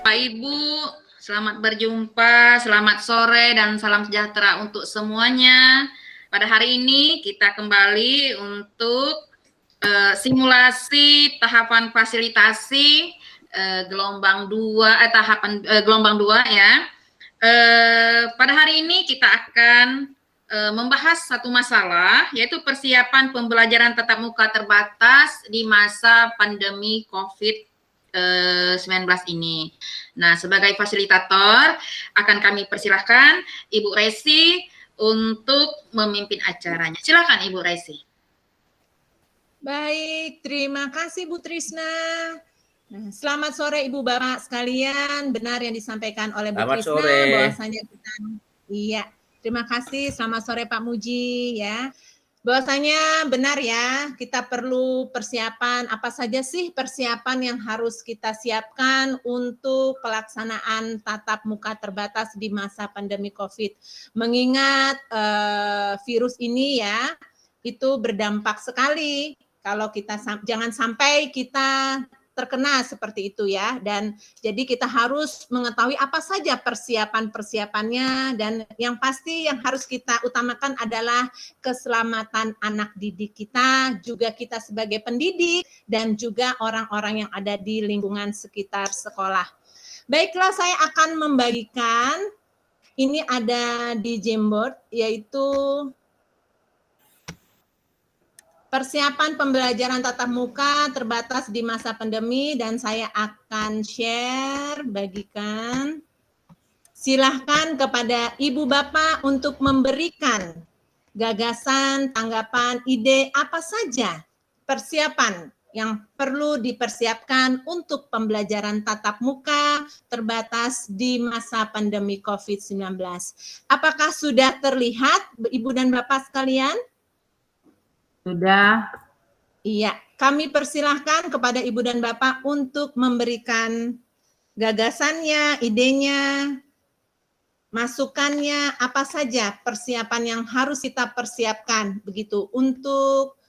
Bapak Ibu, selamat berjumpa, selamat sore, dan salam sejahtera untuk semuanya. Pada hari ini kita kembali untuk simulasi tahapan fasilitasi gelombang 2, gelombang 2 ya. Pada hari ini kita akan membahas satu masalah, yaitu persiapan pembelajaran tatap muka terbatas di masa pandemi COVID-19 ini. Nah, sebagai fasilitator akan kami persilahkan Ibu Resi untuk memimpin acaranya. Silakan Ibu Resi. Baik, terima kasih Bu Trisna. Nah, selamat sore Ibu Bapak sekalian. Benar yang disampaikan oleh Bu Trisna bahwasanya kita terima kasih. Selamat sore Pak Muji ya. Bahwasanya benar ya, kita perlu persiapan. Apa saja sih persiapan yang harus kita siapkan untuk pelaksanaan tatap muka terbatas di masa pandemi COVID. Mengingat virus ini ya, itu berdampak sekali. Kalau kita jangan sampai kita terkena seperti itu ya, dan jadi kita harus mengetahui apa saja persiapan-persiapannya, dan yang pasti yang harus kita utamakan adalah keselamatan anak didik kita, juga kita sebagai pendidik, dan juga orang-orang yang ada di lingkungan sekitar sekolah. Baiklah, saya akan membagikan, ini ada di Jamboard, yaitu persiapan pembelajaran tatap muka terbatas di masa pandemi, dan saya akan share, bagikan. Silahkan kepada Ibu Bapak untuk memberikan gagasan, tanggapan, ide apa saja persiapan yang perlu dipersiapkan untuk pembelajaran tatap muka terbatas di masa pandemi COVID-19. Apakah sudah terlihat Ibu dan Bapak sekalian? Sudah. Iya, kami persilahkan kepada Ibu dan Bapak untuk memberikan gagasannya, idenya, masukannya, apa saja persiapan yang harus kita persiapkan begitu untuk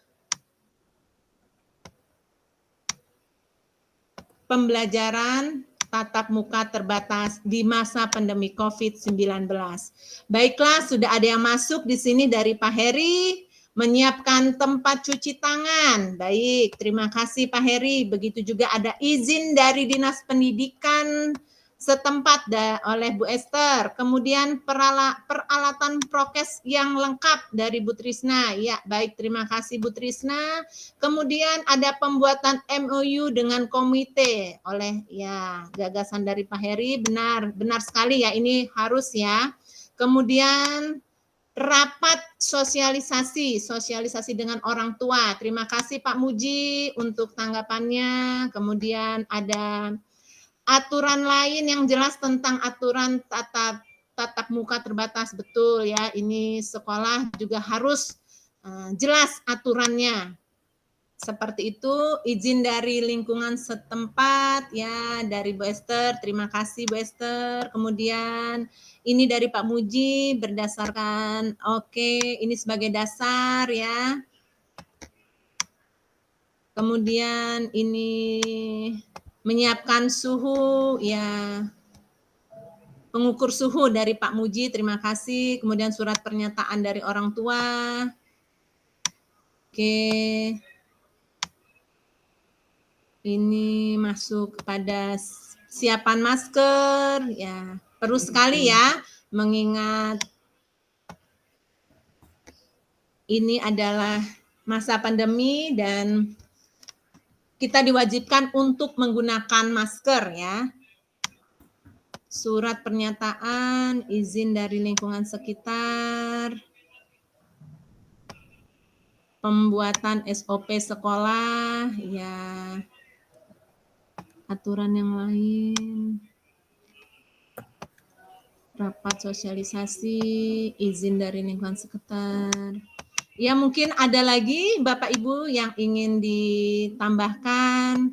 pembelajaran tatap muka terbatas di masa pandemi COVID-19. Baiklah, sudah ada yang masuk di sini dari Pak Heri. Menyiapkan tempat cuci tangan. Baik, terima kasih Pak Heri. Begitu juga ada izin dari Dinas Pendidikan setempat oleh Bu Esther. Kemudian peralatan prokes yang lengkap dari Bu Trisna. Ya, baik, terima kasih Bu Trisna. Kemudian ada pembuatan MOU dengan komite oleh gagasan dari Pak Heri. Benar sekali ya, ini harus ya. Kemudian rapat sosialisasi dengan orang tua. Terima kasih Pak Muji untuk tanggapannya. Kemudian ada aturan lain yang jelas tentang aturan tatap muka terbatas, betul ya. Ini sekolah juga harus jelas aturannya. Seperti itu, izin dari lingkungan setempat ya, dari Bu Esther. Terima kasih Bu Esther. Kemudian ini dari Pak Muji berdasarkan ini sebagai dasar ya. Kemudian ini menyiapkan suhu ya. Pengukur suhu dari Pak Muji, terima kasih. Kemudian surat pernyataan dari orang tua. Ini masuk kepada siapan masker ya, perlu sekali ya, mengingat ini adalah masa pandemi dan kita diwajibkan untuk menggunakan masker ya. Surat pernyataan, izin dari lingkungan sekitar, pembuatan SOP sekolah ya. Aturan yang lain, rapat sosialisasi, izin dari lingkungan sekitar. Ya, mungkin ada lagi Bapak Ibu yang ingin ditambahkan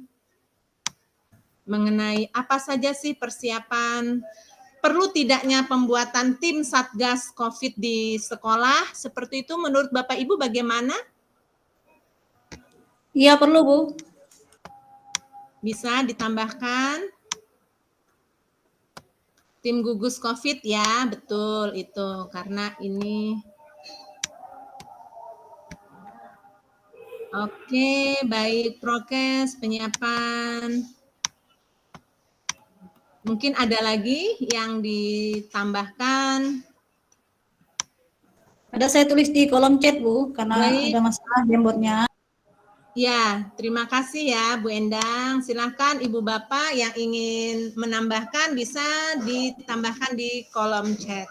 mengenai apa saja sih persiapan, perlu tidaknya pembuatan tim Satgas COVID di sekolah, seperti itu menurut Bapak Ibu bagaimana? Iya, perlu Bu. Bisa ditambahkan? Tim gugus COVID ya, betul itu. Karena ini. Oke, baik, prokes, penyiapan. Mungkin ada lagi yang ditambahkan. Ada saya tulis di kolom chat, Bu, karena Baik. ada masalah jambornya. Ya, terima kasih ya Bu Endang. Silahkan Ibu Bapak yang ingin menambahkan bisa ditambahkan di kolom chat.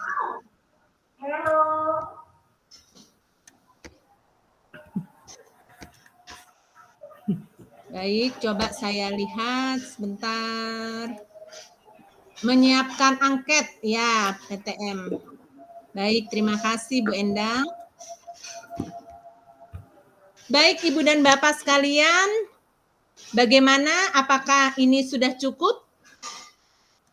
Baik, coba saya lihat sebentar. Menyiapkan angket, ya PTM. Baik, terima kasih Bu Endang. Baik Ibu dan Bapak sekalian, bagaimana? Apakah ini sudah cukup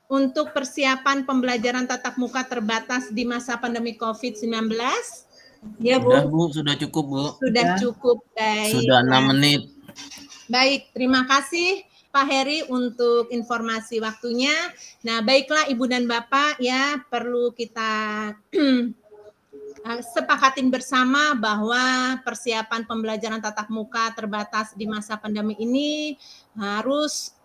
untuk persiapan pembelajaran tatap muka terbatas di masa pandemi COVID-19? Ya, Bu. Sudah, Bu, sudah cukup, Bu. Sudah cukup, baik. Sudah 6 menit. Baik, terima kasih Pak Heri untuk informasi waktunya. Nah, baiklah Ibu dan Bapak ya, perlu kita sepakatin bersama bahwa persiapan pembelajaran tatap muka terbatas di masa pandemi ini harus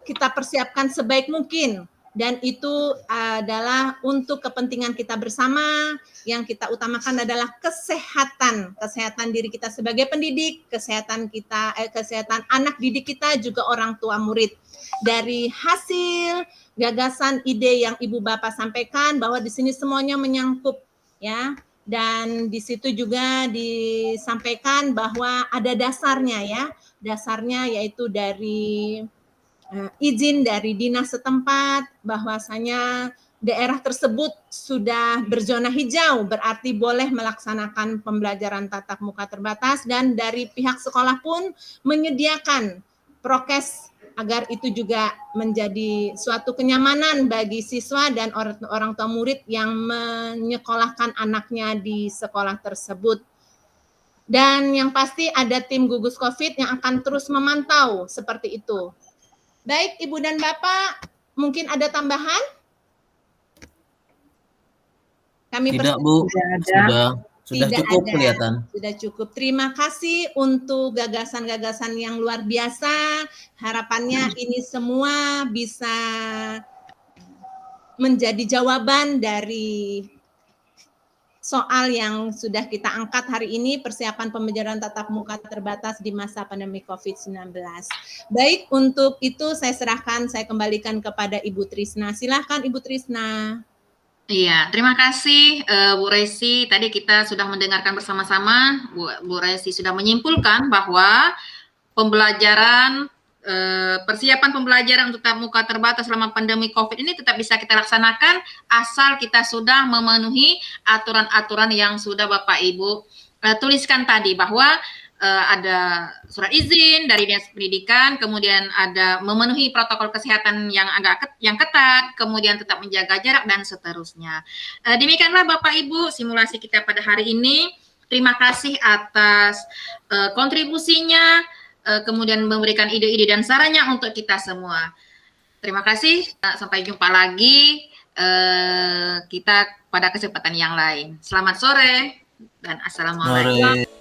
kita persiapkan sebaik mungkin, dan itu adalah untuk kepentingan kita bersama. Yang kita utamakan adalah kesehatan diri kita sebagai pendidik, kesehatan anak didik kita, juga orang tua murid. Dari hasil gagasan ide yang Ibu Bapak sampaikan bahwa di sini semuanya menyangkut ya. Dan di situ juga disampaikan bahwa ada dasarnya ya. Dasarnya yaitu dari izin dari dinas setempat, bahwasanya daerah tersebut sudah berzona hijau, berarti boleh melaksanakan pembelajaran tatap muka terbatas, dan dari pihak sekolah pun menyediakan prokes agar itu juga menjadi suatu kenyamanan bagi siswa dan orang tua murid yang menyekolahkan anaknya di sekolah tersebut. Dan yang pasti ada tim gugus COVID yang akan terus memantau seperti itu. Baik, Ibu dan Bapak, mungkin ada tambahan? Tidak, Bu. Sudah Tidak cukup ada. kelihatan. Sudah cukup. Terima kasih untuk gagasan-gagasan yang luar biasa. Harapannya ini semua bisa menjadi jawaban dari soal yang sudah kita angkat hari ini, persiapan pembelajaran tatap muka terbatas di masa pandemi COVID-19. Baik, untuk itu saya kembalikan kepada Ibu Trisna. Silahkan Ibu Trisna. Iya, terima kasih Bu Resi. Tadi kita sudah mendengarkan bersama-sama, Bu Resi sudah menyimpulkan bahwa pembelajaran, persiapan pembelajaran untuk tatap muka terbatas selama pandemi COVID ini tetap bisa kita laksanakan asal kita sudah memenuhi aturan-aturan yang sudah Bapak Ibu tuliskan tadi, bahwa ada surat izin dari Dinas Pendidikan, kemudian ada memenuhi protokol kesehatan yang ketat, kemudian tetap menjaga jarak dan seterusnya. Demikianlah Bapak Ibu simulasi kita pada hari ini. Terima kasih atas kontribusinya, kemudian memberikan ide-ide dan sarannya untuk kita semua. Terima kasih. Sampai jumpa lagi kita pada kesempatan yang lain. Selamat sore dan assalamualaikum.